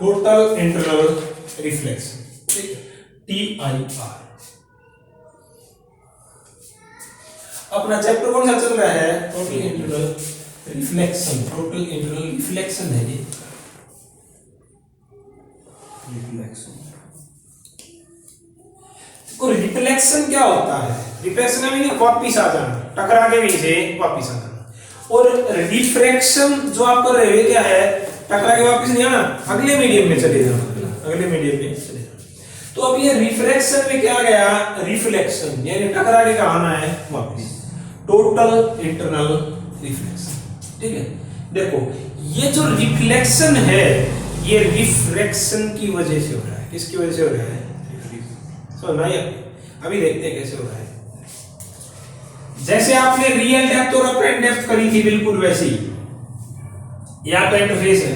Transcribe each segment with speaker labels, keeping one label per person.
Speaker 1: Total internal reflection, ठीक है, TIR। अपना चैप्टर कौन सा चल रहा है? Total internal reflection. Total internal reflection है ये, रिफ्लेक्शन। तो रिफ्लेक्शन क्या होता है? रिफ्लेक्शन में वापिस आ जाना, टकरा के भी से वापिस आ जाना। और रिफ्रैक्शन जो आप कर रहे हो क्या है? टकरा के वापिस नहीं आना, अगले मीडियम में चले जाना, अगले मीडियम में चले जाना। तो अब ये रिफ्रैक्शन में क्या गया? रिफ्लेक्शन, यानी टकरा के कहाँ आना है? वापिस। टोटल इंटरनल रिफ्लेक्शन, ठीक है। देखो ये जो रिफ्लेक्शन है ये रिफ्रैक्शन की वजह से हो रहा है। किसकी वजह से हो रहा है? समझना है? अभी देखते हैं कैसे हो रहा है। जैसे आपने रियल डेप्थ और अपेरेंट डेप्थ करी थी, बिल्कुल वैसे ही यहाँ पे इंटरफेस है,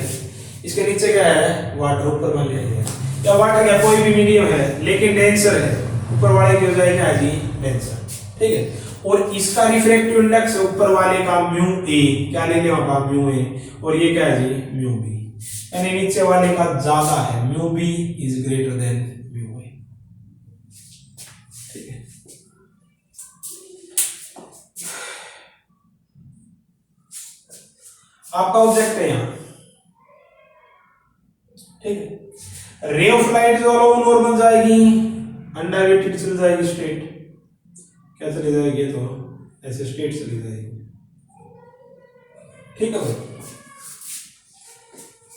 Speaker 1: इसके नीचे क्या है? वाटर। ऊपर मान लिया गया या वाटर क्या कोई भी मीडियम है लेकिन डेंसर है, ऊपर वाले की हो जाएगी क्या जी? डेंसर, ठीक है। और इसका रिफ्रैक्टिव इंडेक्स ऊपर वाले का म्यू ए, क्या ले लिया वहां म्यू ए, और ये क्या है जी? म्यू बी, यानी नीचे वाले का ज्यादा है, mu B is greater than mu A, ठीक है। आपका ऑब्जेक्ट है यहां, ठीक है। रे ऑफ लाइट जो है नॉर्मल जाएगी, अनडायरेक्टेड चली जाएगी स्ट्रेट, क्या चली जाएगी? तो ऐसे स्ट्रेट चली जाएगी, ठीक है भाई।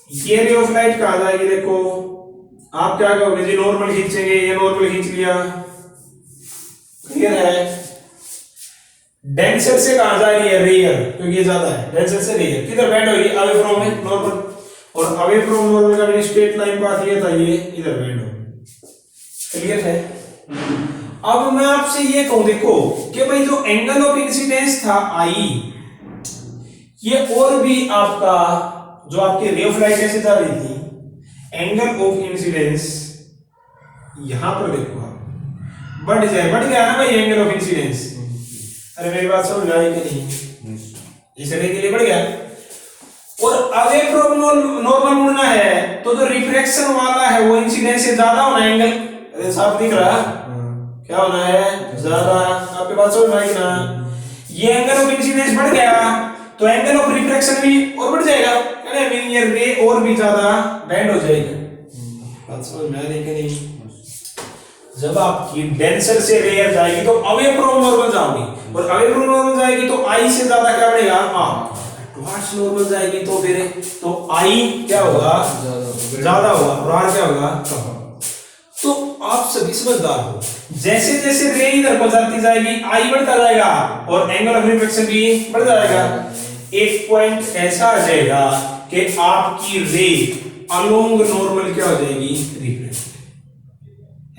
Speaker 1: ये रे ऑफ लाइट कहां जाएगी? देखो आप क्या कहोगे जी? नॉर्मल खींचेंगे, ये नॉर्मल खींच लिया, क्लियर है। डेंसर से कहां जा रही है? रेयर, क्योंकि ये ज्यादा है, डेंसर से रेयर किधर बैंड होगी? अवे फ्रॉम है नॉर्मल, और अवे फ्रॉम नॉर्मल का भी स्ट्रेट लाइन पाथ ये था, ये इधर बैंड होगी, क्लियर है। अब मैं आपसे ये कहूं, देखो कि भाई जो एंगल ऑफ इंसिडेंस था आई, ये और भी आपका जो आपकी रे ऑफ लाइट ऐसे जा रही थी, एंगल ऑफ इंसिडेंस यहां पर देखो आप बढ़ जाए, बढ़ गया ना भाई एंगल ऑफ इंसिडेंस। अरे मेरी बात समझ आई कि नहीं? इस रे के लिए बढ़ गया। और अवे फ्रॉम नॉर्मल मुड़ना है तो जो रिफ्रैक्शन वाला है वो इंसिडेंस से ज्यादा होना है एंगल, साफ दिख रहा है? क्या होना है? ज्यादा। आपके बात समझ में आई ना? ये एंगल ऑफ इंसिडेंस बढ़ गया तो एंगल ऑफ रिफ्रैक्शन भी और बढ़ जाएगा, है ना? मीन ये रे और भी ज्यादा बेंड हो जाएगी। बात समझ में आ रही कि नहीं? जब आपकी डेंसर से रेयर जाएगी तो अवे फ्रॉम नॉर्मल जाओगी, और अवे फ्रॉम नॉर्मल जाएगी तो आई से ज्यादा क्या बढ़ेगा? टुवर्ड्स नॉर्मल जाएगी तो फिर तो आई क्या होगा? ज्यादा होगा, और आर क्या होगा? कम। तो आप सभी समझदार हो, जैसे जैसे रे इधर को जाती जाएगी आई बढ़ता जाएगा और एंगल ऑफ रिफ्लेक्शन भी बढ़ जाएगा। एक पॉइंट ऐसा आ जाएगा कि आपकी रे अलोंग नॉर्मल क्या हो जाएगी? रिफ्लेक्ट।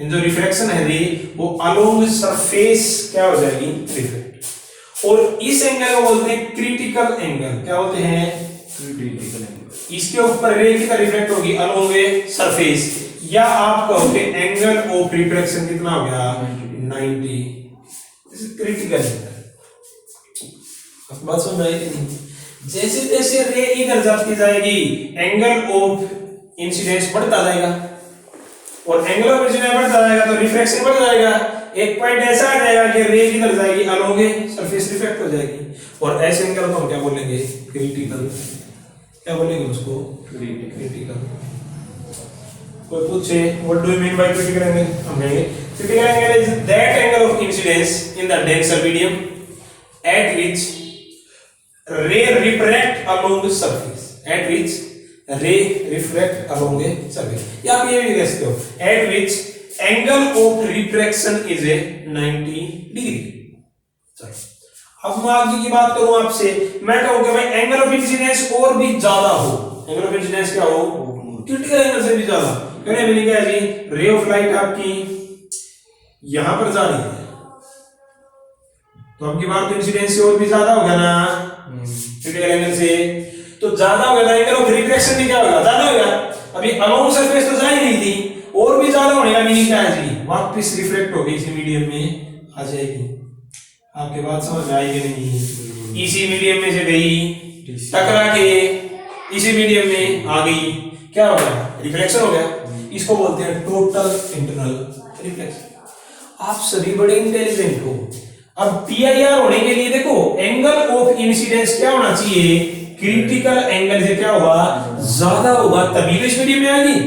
Speaker 1: जो रिफ्रैक्शन है रे वो अलोंग सरफेस क्या हो जाएगी? रिफ्लेक्ट। और इस एंगल को बोलते हैं क्रिटिकल एंगल। क्या बोलते हैं? Critical angle. इसके ऊपर रे कितना रिफ्लेक्ट होगी? अलोंग ए सरफेस, या आप कहोगे एंगल ऑफ रिफ्रैक्शन कितना हो गया? 90। This is critical angle. अब बात समझ आई कि नहीं? जैसे जैसे रे इधर जाती जाएगी एंगल ऑफ इंसिडेंस बढ़ता जाएगा, और एंगल ऑफ इंसिडेंस बढ़ता जाएगा तो रिफ्रैक्शन बढ़ जाएगा। एक पॉइंट ऐसा आ जाएगा कि रे किधर जाएगी? अलोंग सरफेस रिफ्लेक्ट हो जाएगी, और ऐसे एंगल को हम क्या बोलेंगे? क्रिटिकल। क्या बोलेंगे उसको? क्रिटिकल। कोई पूछे what do you mean by critical angle? हम कहेंगे critical angle is that angle of incidence in the denser medium at which ray refract along the surface, at which ray refract along a surface. या आप ये भी कह सकते हो at which angle of refraction is a 90 degree. चलो अब मैं आगे की बात करूं आपसे, मैं कहूं कि भाई एंगल ऑफ इंसिडेंस और भी ज्यादा हो, एंगल ऑफ इंसिडेंस क्या हो? क्रिटिकल एंगल से भी ज्यादा। कहने में क्या है जी? रे ऑफ लाइट आपकी यहां पर जा रही है तो आपकी बात इंसिडेंस से और भी ज्यादा होगा ना क्रिटिकल एंगल से, तो ज्यादा होगा तो एंगल ऑफ रिफ्रैक्शन भी क्या होगा? ज्यादा होगा। अभी अलोंग सरफेस तो जा ही नहीं थी, और भी ज्यादा होने का मीनिंग क्या है जी? वापस रिफ्लेक्ट होगी इसी मीडियम में आ जाएगी। आपके बात समझ में आएगी नहीं? इसी मीडियम में से गई, टकरा के इसी मीडियम में आ गई, क्या होगा? रिफ्लेक्शन हो गया, इसको बोलते हैं टोटल इंटरनल रिफ्लेक्शन। आप सभी बड़े इंटेलिजेंट हो। अब PIR होने के लिए देखो एंगल ऑफ इंसिडेंस क्या होना चाहिए, क्रिटिकल एंगल से क्या होगा, ज्यादा होगा, तभी तो इस मीडियम में आएगी।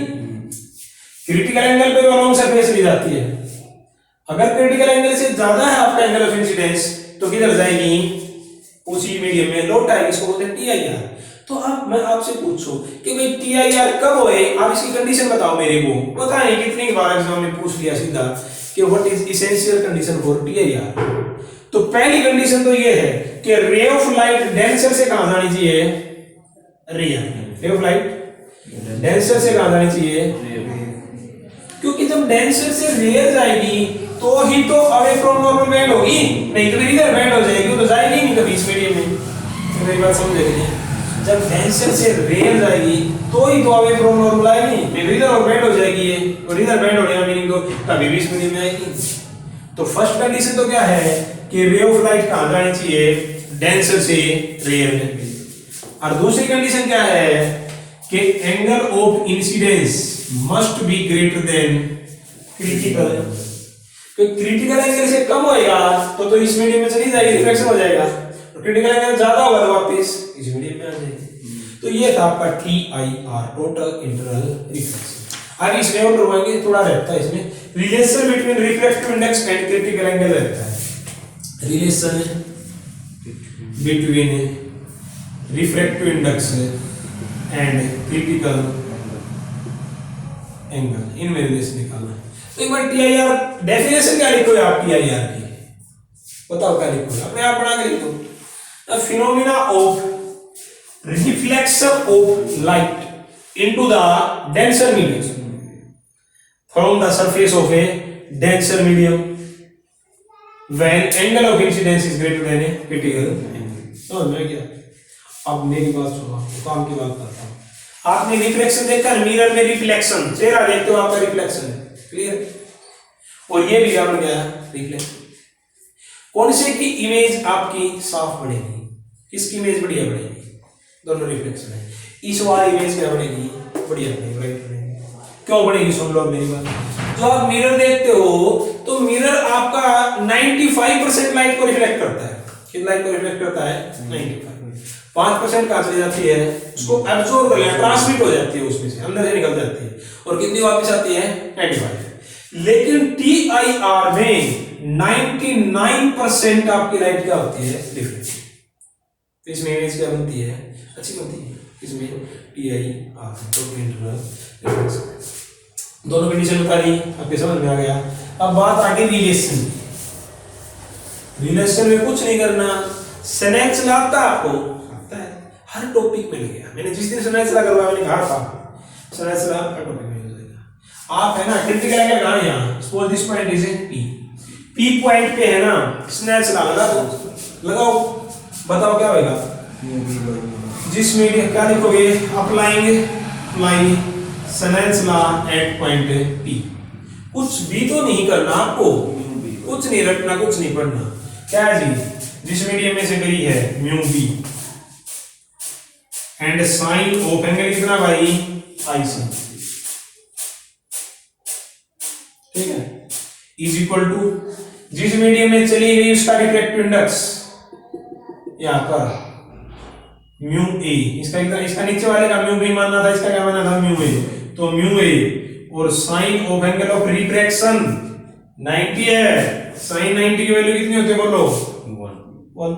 Speaker 1: क्रिटिकल एंगल पे तो लॉन्ग सरफेस ली जाती है। अगर क्रिटिकल एंगल से ज्यादा है आपका एंगल ऑफ इंसिडेंस तो किधर जाएगी, उसी मीडियम में लौट आएगी, इसको बोलते हैं TIR। तो अब मैं आपसे पूछूं कि भाई TIR कब होए, आप इसकी कंडीशन बताओ मेरे को। पता नहीं कितनी बार एग्जाम में पूछ लिया सीधा कि what is essential condition for TIR। तो पहली कंडीशन तो ये है कि रे ऑफ लाइट डेंसर से कहां जानी चाहिए, rare. Ray of light denser से कहां जानी चाहिए, क्योंकि जब डेंसर से रेयर जाएगी तो ही तो अवे फ्रॉम नॉर्मल बैंड होगी, नहीं तो इधर बैंड हो जाएगी, तो जाएगी नहीं कभी इस मीडियम में। तो मेरी बात समझ रही है, जब डेंसर से रेयर जाएगी तो ही तो अवे फ्रॉम नॉर्मल आएगी, नहीं इधर और बैंड हो जाएगी ये, और इधर बैंड होने का मीनिंग तो कभी भी इस मीडियम में आएगी। तो फर्स्ट कंडीशन तो क्या है कि रे ऑफ लाइट कहां जानी चाहिए, डेंसर से रेयर में। और दूसरी कंडीशन क्या है कि angle of incidence must be greater than critical. तो क्रिटिकल एंगल से कम होएगा तो इस मीडियम में चली जाएगी, रिफ्लेक्शन हो जाएगा। क्रिटिकल एंगल ज्यादा होगा तो वापस इस मीडियम में आ जाएगी। तो ये था आपका TIR, टोटल इंटरनल रिफ्लेक्शन। आगे इसमें और करवाएंगे, थोड़ा रहता है इसमें relation between refractive index and critical angle रहता है। Relation between refractive index and critical angle, इनमें रिलेशन निकालना है। तो एक बार TIR डेफिनेशन क्या लिखोगे आप TIR की, बताओ क्या लिखोगे, अपने आप बना के लिखो। The phenomena of reflection of light into the denser medium from the surface of A denser medium when angle of incidence is greater then a critical angle. समझ में गया? अब मेरी बात सुनो, काम की बात करता हूं। आपने रिफ्लेक्शन देखा, मिरर में रिफ्लेक्शन, चेहरा देखते हो आपका रिफ्लेक्शन है, क्लियर? और ये भी क्या बन गया, रिफ्लेक्शन। कौन से की इमेज आपकी साफ बढ़ेगी, किसकी इमेज बढ़िया बढ़ेगी, दोनों रिफ्लेक्शन है। इस वाली इमेज क्या बढ़ेगी, बढ़िया बढ़ेगी, राइट बढ़ेगी। क्यों बढ़ेगी, सुन लो मेरी बात। जो आप मिरर देखते हो तो मिरर आपका 95% लाइट को रिफ्लेक्ट करता है। कितना लाइट को रिफ्लेक्ट करता है, 95। 5% कहां चली जाती है, उसको एब्जॉर्ब कर लेना, ट्रांसमिट हो जाती है, उसमें से अंदर से निकल जाती है, और कितनी वापस आती है, 95। लेकिन TIR में 99% आपकी लाइट क्या होती है, रिफ्लेक्ट। इसमें इमेज क्या बनती है, अच्छी बनती है। इसमें TIR टोटल इंटरनल रिफ्लेक्शन। दोनों कंडीशन बता दी, आपके समझ में आ गया। अब बात आगे रिलेशन। रिलेशन में कुछ नहीं करना, स्नेच आता आपको आता है, हर टॉपिक में लगेगा। मैंने जिस दिन स्नेच करवाया मैंने कहा था स्नेच हर टॉपिक में हो जाएगा। आप है ना क्रिटिकल एंगल कहां है, यहां suppose this point is P point पे है ना, स्नेच लगा दो, लगाओ, बताओ क्या होगा, जिस मीडियम क्या लिखोगे, apply snatch law at point P। कुछ भी तो नहीं करना आपको, कुछ नहीं रटना, कुछ नहीं पढ़ना। क्या है जी, जिस मीडियम में से गई है mu B and sine of angle कितना भाई, IC, ठीक है, इज इक्वल टू जिस मीडियम में चली गई उसका रिफ्रैक्टिव इंडेक्स यहां पर म्यू ए, इसका नीचे वाले का म्यू बी मानना था, इसका क्या मानना था, म्यू ए। तो म्यू ए और sine of angle of refraction 90 है, साइन 90 की वैल्यू कितनी होती है बोलो, 1।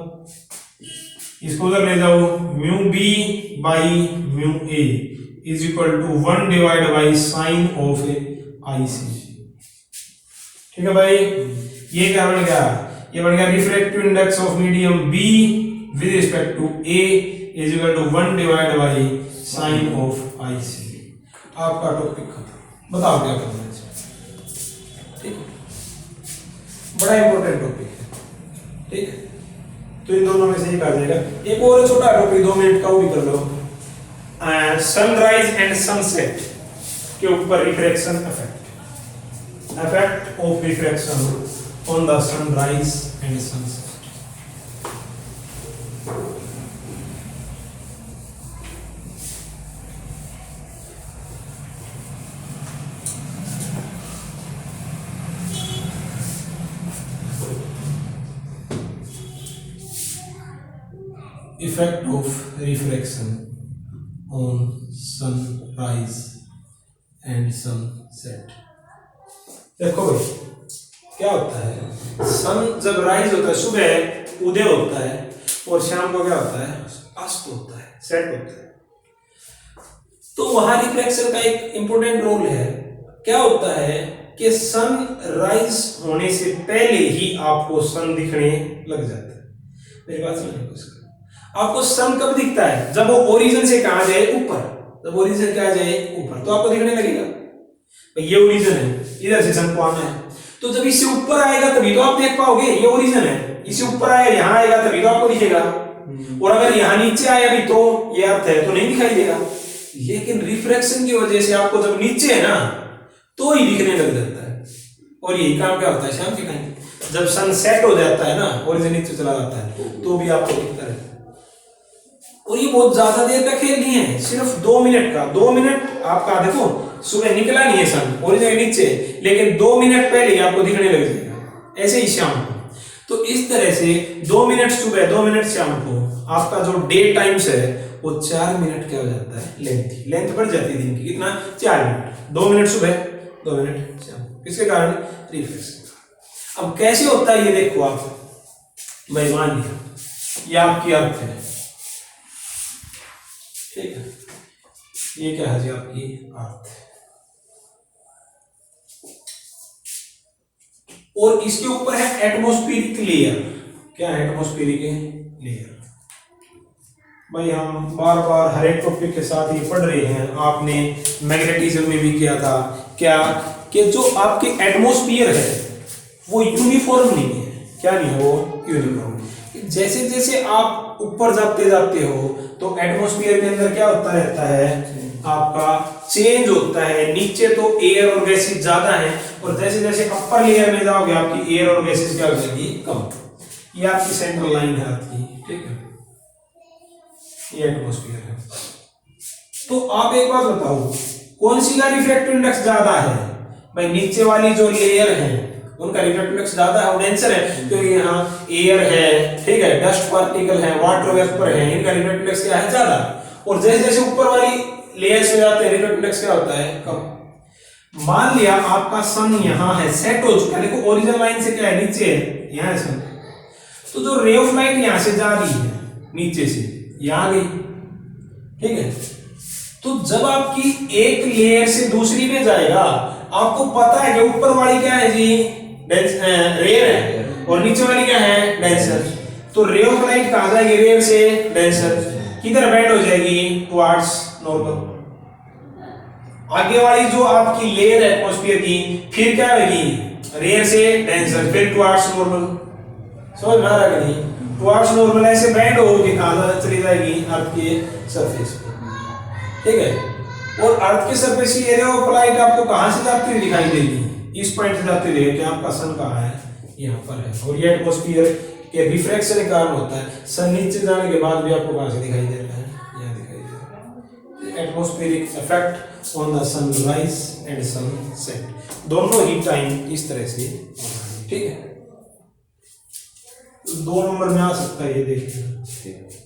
Speaker 1: इसको उधर ले जाओ, mu B by mu A is equal to 1 divide by sine of IC। ठीक है भाई, ये क्या बन गया, ये बन गया refractive index of medium B with respect to A is equal to 1 divide by sine of IC। आपका टॉपिक खत्म। बताओ क्या करना है इसमें, ठीक है, बड़ा इंपॉर्टेंट टॉपिक है, ठीक है। तो इन दोनों में से एक आ जाएगा। एक और छोटा टॉपिक 2 मिनट का वो भी कर लो, सनराइज एंड सनसेट के ऊपर refraction effect of refraction on the sunrise and sunset. Effect of refraction on sunrise and sunset. देखो भाई क्या होता है, सन जब राइज होता है, सुबह उदय होता है, और शाम को क्या होता है, अस्त होता है, सेट होता है। तो वहां रिफ्लेक्शन का एक इंपॉर्टेंट रोल है। क्या होता है कि सन राइज होने से पहले ही आपको सन दिखने लग जाता है। मेरी बात समझो इसका, आपको सन कब दिखता है, जब वो ओरिजिन से कहा जाए ऊपर, जब ओरिजिन कहा जाए ऊपर तो आपको दिखने लगेगा। ये ओरिजिन है, इधर से सन को आना है, तो जब इससे ऊपर आएगा तभी तो आप देख पाओगे। ये ओरिजिन है, इससे ऊपर आएगा, यहाँ आएगा तभी तो आपको दिखेगा। और अगर यहाँ नीचे आया भी तो ये अर्थ है, तो नहीं दिखाई देगा। लेकिन रिफ्रैक्शन की वजह से आपको जब नीचे है ना तो ही दिखने लग जाता है। और यही काम क्या होता है शाम के टाइम, जब सन सेट हो जाता है ना, ओरिजिन नीचे चला जाता है, तो भी आपको दिखता है। और ये बहुत ज्यादा देर का खेल नहीं है, सिर्फ 2 मिनट का। 2 मिनट आपका देखो, सुबह निकला नहीं है सन, ओरिजिन नीचे, लेकिन 2 मिनट पहले आपको दिखने लग जाएगा। ऐसे ही शाम को, तो इस तरह से 2 मिनट सुबह, 2 मिनट शाम को, आपका जो डे टाइम्स है वो 4 मिनट क्या हो जाता है, लेंथ बढ़ जाती है दिन की। कितना, 4 मिनट। 2 मिनट सुबह, 2 मिनट शाम। किसके कारण, रिफ्लेक्शन। अब कैसे होता है ये देखो आप, भाई मान लिया ये आपकी अर्थ है, ठीक है, ये क्या है जी आपकी अर्थ, और इसके ऊपर है एटमॉस्फेरिक लेयर। क्या है एटमॉस्फेरिक लेयर? भाई हम बार बार हर एक टॉपिक के साथ ये पढ़ रहे हैं, आपने मैग्नेटिज्म में भी किया था क्या, कि जो आपके एटमॉस्फेयर है वो यूनिफॉर्म नहीं है। क्या नहीं है वो, यूनिफॉर्म। जैसे जैसे आप ऊपर जाते जाते हो तो एटमॉस्फेयर के अंदर क्या होता रहता है, आपका चेंज होता है। नीचे तो एयर और गैसेस ज्यादा है, और जैसे जैसे अपर लेयर में जाओगे आपकी एयर और गैसेस क्या हो जाएगी, कम। ये आपकी सेंट्रल लाइन है आपकी, ठीक है, ये एटमॉस्फेयर है। तो आप एक बात बताओ, कौन सी का रिफ्रैक्टिव इंडेक्स ज्यादा है? भाई नीचे वाली जो लेयर है उनका रिफ्रैक्टिव इंडेक्स ज्यादा है, और डेंसर है, क्योंकि यहाँ एयर है, ठीक है, डस्ट पार्टिकल है, वाटर वेपर है, इनका रिफ्रैक्टिव इंडेक्स क्या है, ज्यादा। और जैसे जैसे ऊपर वाली लेयर्स में जाते हैं रिफ्रैक्टिव इंडेक्स क्या होता है, कम। मान लिया आपका सन यहाँ है, सेट हो चुका है, देखो ओरिजिनल लाइन से क्या है, नीचे है, यहाँ है सन। तो जो रे ऑफ लाइट यहाँ से जा रही है नीचे से, यहाँ गई, ठीक है। तो जब आपकी एक लेयर से दूसरी में जाएगा, आपको पता है कि ऊपर वाली क्या है जी, रेयर है, और नीचे वाली क्या है, डेंसर। तो रे ऑफ लाइट कहां जाएगी, रेयर से डेंसर, किधर बेंड हो जाएगी, टुवर्ड्स नॉर्मल। आगे वाली जो आपकी लेयर है एटमॉस्फेयर की, फिर क्या होगी, रेयर से डेंसर, फिर टुवर्ड्स नॉर्मल। समझ में आ रहा है कि नहीं, टुवर्ड्स नॉर्मल ऐसे बेंड होगी, कहां चली जाएगी, अर्थ के सरफेस पे, ठीक है। और अर्थ के सरफेस की एरिया ऑफ लाइट आपको कहां से जाती हुई दिखाई देगी, इस पॉइंट से जाती हुई कि आपका सन कहां है, यहाँ पर है। और ये एटमॉस्फेयर के रिफ्रैक्शन के कारण होता है। सन नीचे जाने के बाद भी आपको कहां से दिखाई दे रहा है, यहाँ दिखाई दे रहा है। Atmospheric effect on the sunrise and sunset, दोनों ही टाइम इस तरह से, ठीक है। 2 नंबर में आ सकता है ये, देखिए, ठीक है।